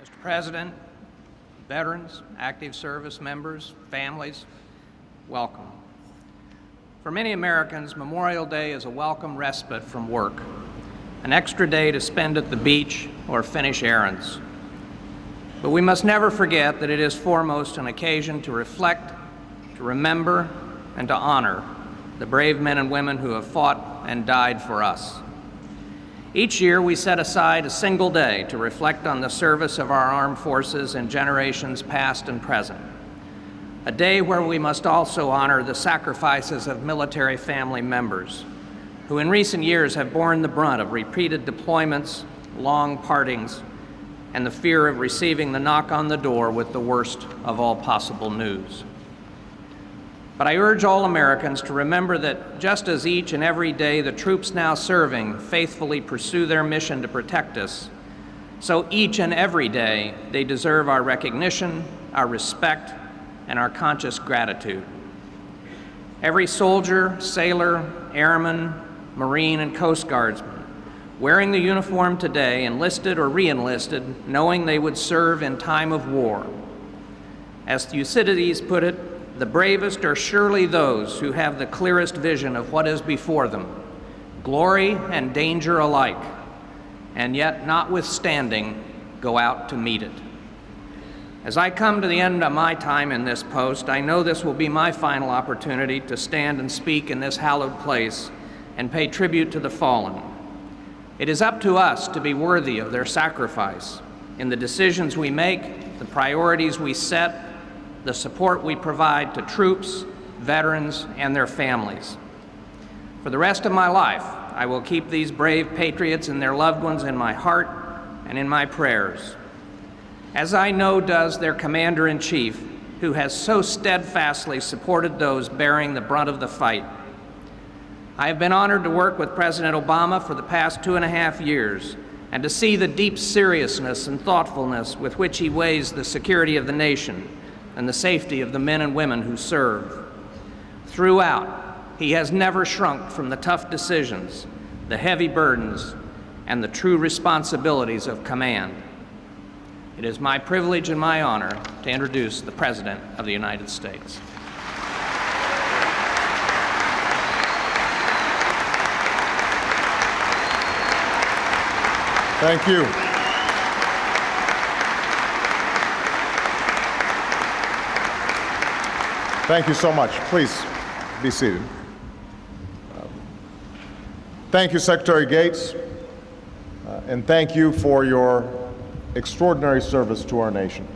Mr. President, veterans, active service members, families, welcome. For many Americans, Memorial Day is a welcome respite from work, an extra day to spend at the beach or finish errands. But we must never forget that it is foremost an occasion to reflect, to remember, and to honor the brave men and women who have fought and died for us. Each year, we set aside a single day to reflect on the service of our armed forces in generations past and present. A day where we must also honor the sacrifices of military family members who in recent years have borne the brunt of repeated deployments, long partings, and the fear of receiving the knock on the door with the worst of all possible news. But I urge all Americans to remember that just as each and every day the troops now serving faithfully pursue their mission to protect us, so each and every day they deserve our recognition, our respect, and our conscious gratitude. Every soldier, sailor, airman, Marine, and Coast Guardsman wearing the uniform today, enlisted or re-enlisted, knowing they would serve in time of war. As Thucydides put it, the bravest are surely those who have the clearest vision of what is before them, glory and danger alike, and yet, notwithstanding, go out to meet it. As I come to the end of my time in this post, I know this will be my final opportunity to stand and speak in this hallowed place and pay tribute to the fallen. It is up to us to be worthy of their sacrifice in the decisions we make, the priorities we set, the support we provide to troops, veterans, and their families. For the rest of my life, I will keep these brave patriots and their loved ones in my heart and in my prayers, as I know does their Commander-in-Chief, who has so steadfastly supported those bearing the brunt of the fight. I have been honored to work with President Obama for the past 2.5 years and to see the deep seriousness and thoughtfulness with which he weighs the security of the nation and the safety of the men and women who serve. Throughout, he has never shrunk from the tough decisions, the heavy burdens, and the true responsibilities of command. It is my privilege and my honor to introduce the President of the United States. Thank you. Thank you so much. Please be seated. Thank you, Secretary Gates, and thank you for your extraordinary service to our nation.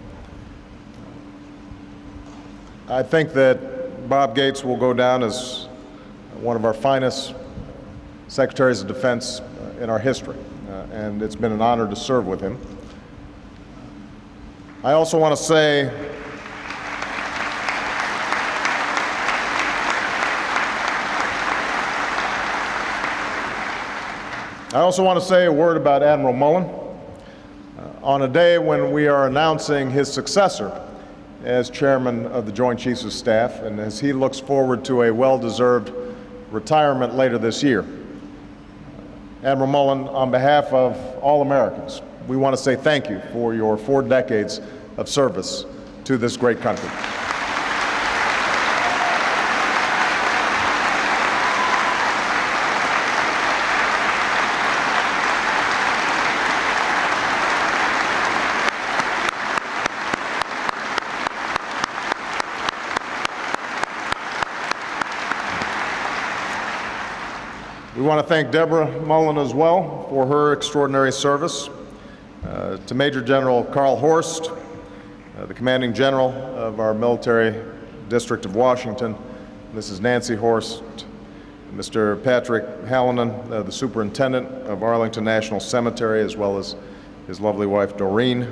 I think that Bob Gates will go down as one of our finest Secretaries of Defense in our history, and it's been an honor to serve with him. I also want to say a word about Admiral Mullen on a day when we are announcing his successor as Chairman of the Joint Chiefs of Staff, and as he looks forward to a well-deserved retirement later this year. Admiral Mullen, on behalf of all Americans, we want to say thank you for your 4 decades of service to this great country. We want to thank Deborah Mullen as well for her extraordinary service. To Major General Carl Horst, the Commanding General of our Military District of Washington, Mrs. Nancy Horst, Mr. Patrick Hallinan, the Superintendent of Arlington National Cemetery, as well as his lovely wife Doreen,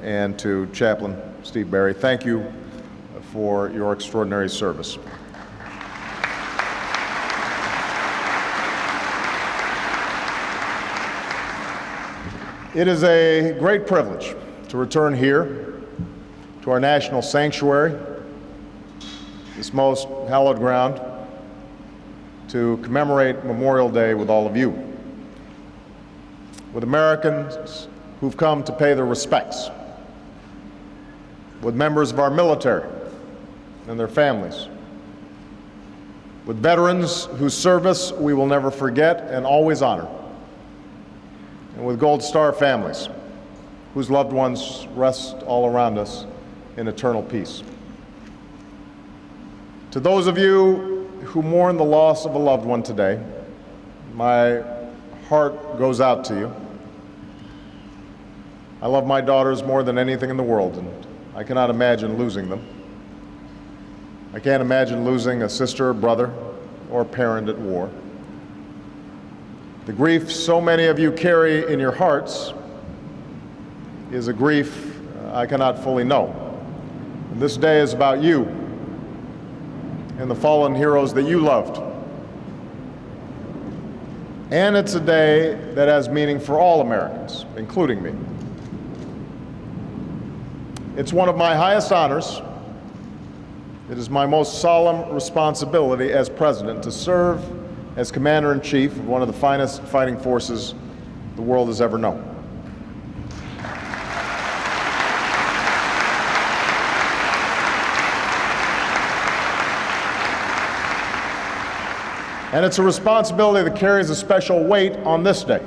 and to Chaplain Steve Barry. Thank you for your extraordinary service. It is a great privilege to return here to our national sanctuary, this most hallowed ground, to commemorate Memorial Day with all of you. With Americans who've come to pay their respects, with members of our military and their families, with veterans whose service we will never forget and always honor, and with Gold Star families whose loved ones rest all around us in eternal peace. To those of you who mourn the loss of a loved one today, my heart goes out to you. I love my daughters more than anything in the world, and I cannot imagine losing them. I can't imagine losing a sister, brother, or parent at war. The grief so many of you carry in your hearts is a grief I cannot fully know. And this day is about you and the fallen heroes that you loved. And it's a day that has meaning for all Americans, including me. It's one of my highest honors. It is my most solemn responsibility as President to serve as Commander-in-Chief of one of the finest fighting forces the world has ever known. And it's a responsibility that carries a special weight on this day.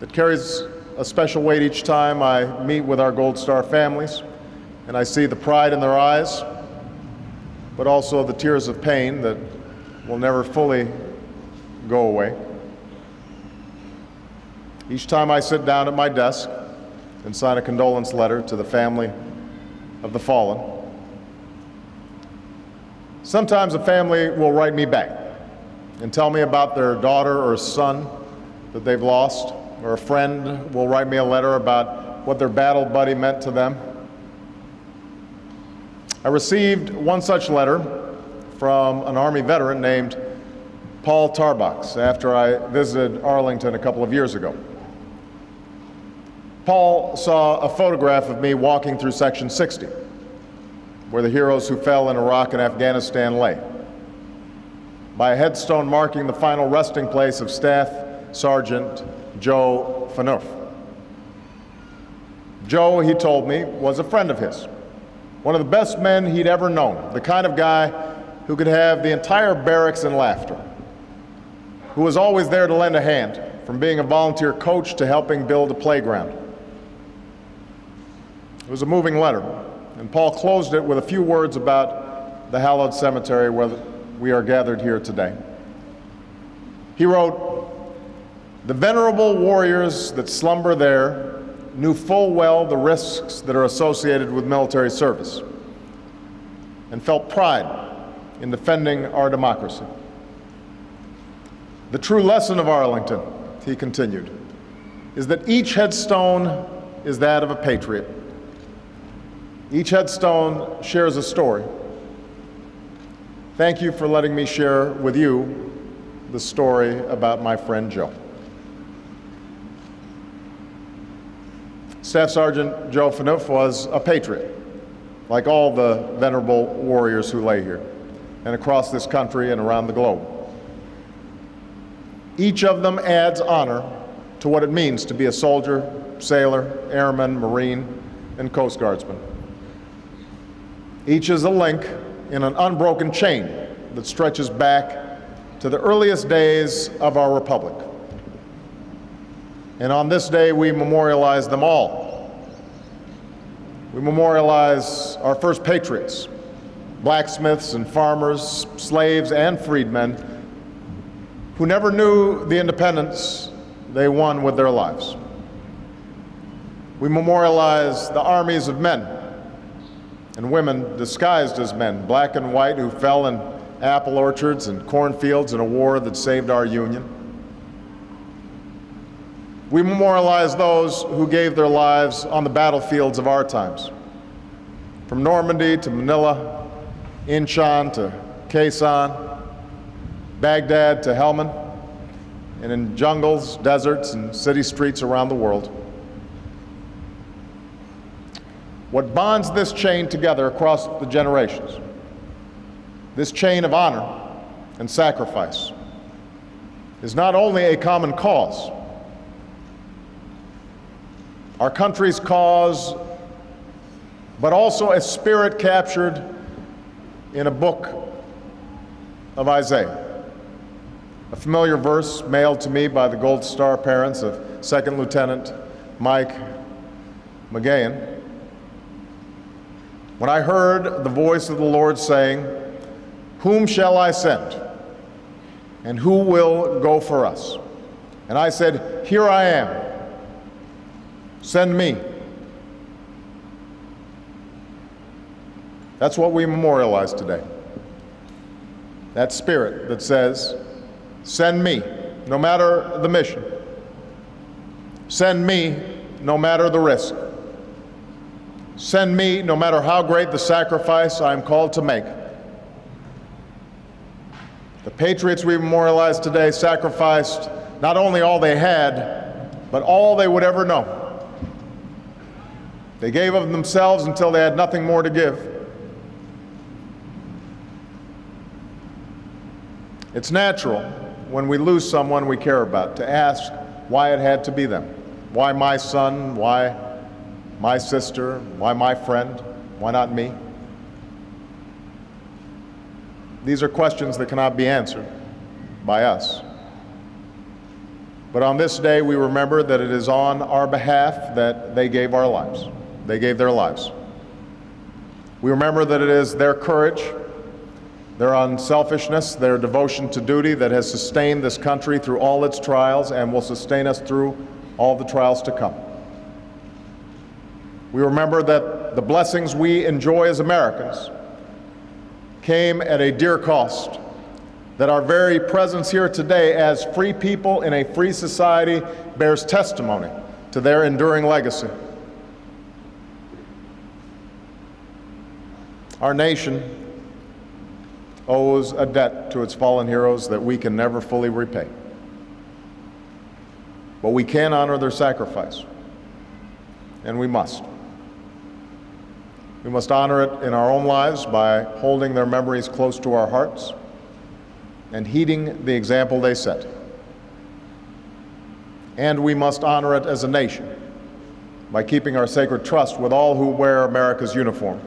It carries a special weight each time I meet with our Gold Star families and I see the pride in their eyes, but also the tears of pain that will never fully go away. Each time I sit down at my desk and sign a condolence letter to the family of the fallen, sometimes a family will write me back and tell me about their daughter or son that they've lost, or a friend will write me a letter about what their battle buddy meant to them. I received one such letter from an Army veteran named Paul Tarbox after I visited Arlington a couple of years ago. Paul saw a photograph of me walking through Section 60, where the heroes who fell in Iraq and Afghanistan lay, by a headstone marking the final resting place of Staff Sergeant Joe Phaneuf. Joe, he told me, was a friend of his, one of the best men he'd ever known, the kind of guy who could have the entire barracks in laughter, who was always there to lend a hand, from being a volunteer coach to helping build a playground. It was a moving letter, and Paul closed it with a few words about the hallowed cemetery where we are gathered here today. He wrote, "The venerable warriors that slumber there knew full well the risks that are associated with military service and felt pride in defending our democracy. The true lesson of Arlington," he continued, "is that each headstone is that of a patriot. Each headstone shares a story. Thank you for letting me share with you the story about my friend Joe." Staff Sergeant Joe Phaneuf was a patriot, like all the venerable warriors who lay here and across this country and around the globe. Each of them adds honor to what it means to be a soldier, sailor, airman, Marine, and Coast Guardsman. Each is a link in an unbroken chain that stretches back to the earliest days of our republic. And on this day, we memorialize them all. We memorialize our first patriots, blacksmiths and farmers, slaves and freedmen, who never knew the independence they won with their lives. We memorialize the armies of men and women disguised as men, black and white, who fell in apple orchards and cornfields in a war that saved our Union. We memorialize those who gave their lives on the battlefields of our times, from Normandy to Manila, Inchon to Khe Sanh, Baghdad to Helmand, and in jungles, deserts, and city streets around the world. What bonds this chain together across the generations, this chain of honor and sacrifice, is not only a common cause, our country's cause, but also a spirit captured in a book of Isaiah. A familiar verse mailed to me by the Gold Star parents of Second Lieutenant Mike McGahan. When I heard the voice of the Lord saying, "Whom shall I send? And who will go for us?" And I said, "Here I am. Send me." That's what we memorialize today. That spirit that says, "Send me, no matter the mission. Send me, no matter the risk. Send me, no matter how great the sacrifice I am called to make." The patriots we memorialize today sacrificed not only all they had, but all they would ever know. They gave of themselves until they had nothing more to give. It's natural when we lose someone we care about to ask why it had to be them. Why my son? Why my sister? Why my friend? Why not me? These are questions that cannot be answered by us. But on this day, we remember that it is on our behalf that they gave our lives. They gave their lives. We remember that it is their courage, their unselfishness, their devotion to duty that has sustained this country through all its trials and will sustain us through all the trials to come. We remember that the blessings we enjoy as Americans came at a dear cost, that our very presence here today as free people in a free society bears testimony to their enduring legacy. Our nation owes a debt to its fallen heroes that we can never fully repay. But we can honor their sacrifice, and we must. We must honor it in our own lives by holding their memories close to our hearts and heeding the example they set. And we must honor it as a nation by keeping our sacred trust with all who wear America's uniform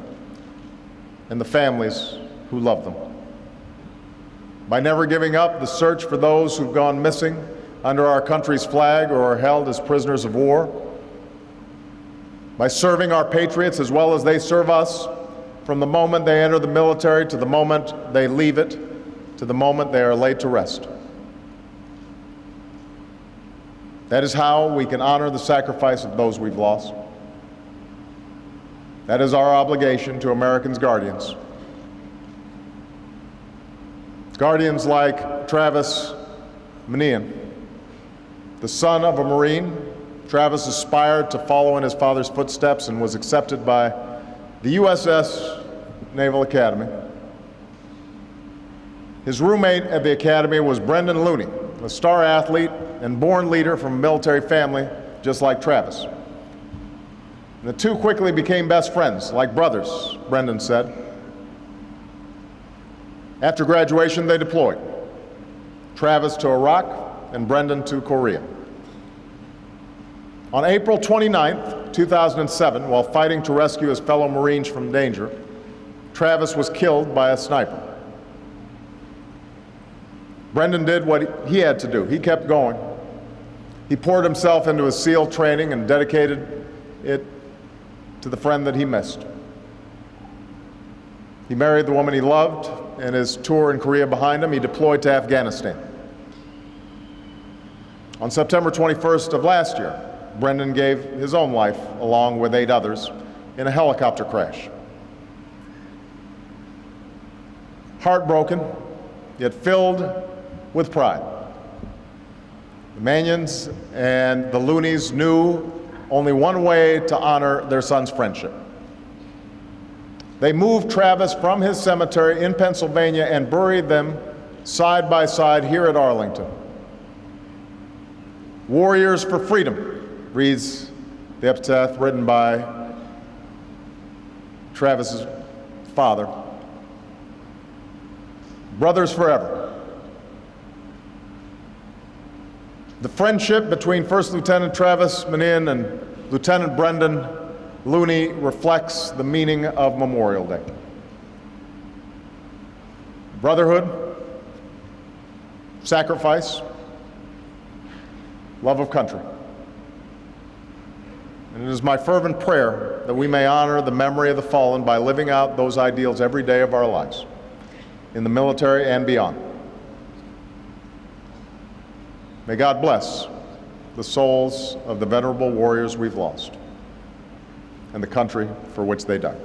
and the families who love them. By never giving up the search for those who've gone missing under our country's flag or are held as prisoners of war. By serving our patriots as well as they serve us from the moment they enter the military to the moment they leave it, to the moment they are laid to rest. That is how we can honor the sacrifice of those we've lost. That is our obligation to Americans' guardians. Guardians like Travis Manian, the son of a Marine. Travis aspired to follow in his father's footsteps and was accepted by the USS Naval Academy. His roommate at the Academy was Brendan Looney, a star athlete and born leader from a military family just like Travis. And the two quickly became best friends, like brothers, Brendan said. After graduation, they deployed. Travis to Iraq and Brendan to Korea. On April 29, 2007, while fighting to rescue his fellow Marines from danger, Travis was killed by a sniper. Brendan did what he had to do. He kept going. He poured himself into his SEAL training and dedicated it to the friend that he missed. He married the woman he loved, and his tour in Korea behind him, he deployed to Afghanistan. On September 21st of last year, Brendan gave his own life, along with 8 others, in a helicopter crash. Heartbroken, yet filled with pride. The Manians and the Looneys knew only one way to honor their son's friendship. They moved Travis from his cemetery in Pennsylvania and buried them side by side here at Arlington. Warriors for Freedom, reads the epitaph written by Travis's father. Brothers forever. The friendship between First Lieutenant Travis Manian and Lieutenant Brendan Looney reflects the meaning of Memorial Day. Brotherhood, sacrifice, love of country. And it is my fervent prayer that we may honor the memory of the fallen by living out those ideals every day of our lives, in the military and beyond. May God bless the souls of the venerable warriors we've lost and the country for which they died.